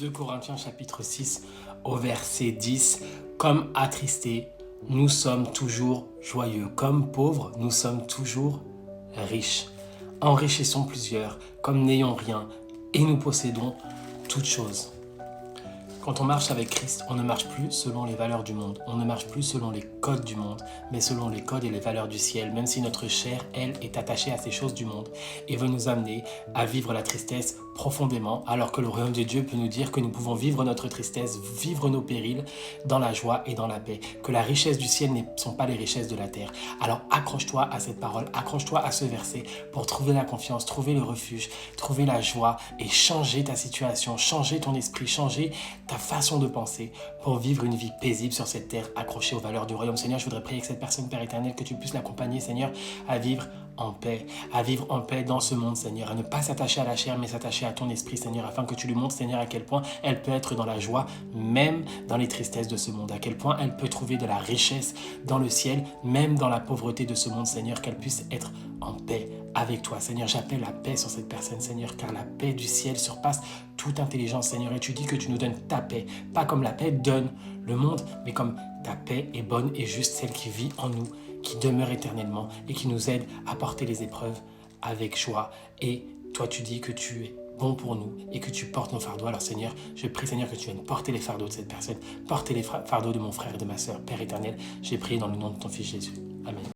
2 Corinthiens chapitre 6 au verset 10. Comme attristés, nous sommes toujours joyeux. Comme pauvres, nous sommes toujours riches. Enrichissons plusieurs, comme n'ayons rien, et nous possédons toutes choses. Quand on marche avec Christ, on ne marche plus selon les valeurs du monde. On ne marche plus selon les codes du monde, mais selon les codes et les valeurs du ciel, même si notre chair, elle, est attachée à ces choses du monde et veut nous amener à vivre la tristesse profondément, alors que le royaume de Dieu peut nous dire que nous pouvons vivre notre tristesse, vivre nos périls dans la joie et dans la paix, que la richesse du ciel ne sont pas les richesses de la terre. Alors accroche-toi à cette parole, accroche-toi à ce verset pour trouver la confiance, trouver le refuge, trouver la joie et changer ta situation, changer ton esprit, changer ta façon de penser pour vivre une vie paisible sur cette terre accrochée aux valeurs du royaume. Seigneur, je voudrais prier avec cette personne, Père éternel, que tu puisses l'accompagner, Seigneur, à vivre en paix dans ce monde, Seigneur, à ne pas s'attacher à la chair, mais s'attacher à ton esprit, Seigneur, afin que tu lui montres, Seigneur, à quel point elle peut être dans la joie, même dans les tristesses de ce monde, à quel point elle peut trouver de la richesse dans le ciel, même dans la pauvreté de ce monde, Seigneur, qu'elle puisse être en paix avec toi, Seigneur. J'appelle la paix sur cette personne, Seigneur, car la paix du ciel surpasse toute intelligence, Seigneur, et tu dis que tu nous donnes ta paix, pas comme la paix donne le monde, mais comme ta paix est bonne et juste, celle qui vit en nous, qui demeure éternellement et qui nous aide à porter les épreuves avec joie. Et toi, tu dis que tu es bon pour nous et que tu portes nos fardeaux. Alors Seigneur, je prie Seigneur que tu viennes porter les fardeaux de cette personne, porter les fardeaux de mon frère et de ma sœur. Père éternel, j'ai prié dans le nom de ton Fils Jésus. Amen.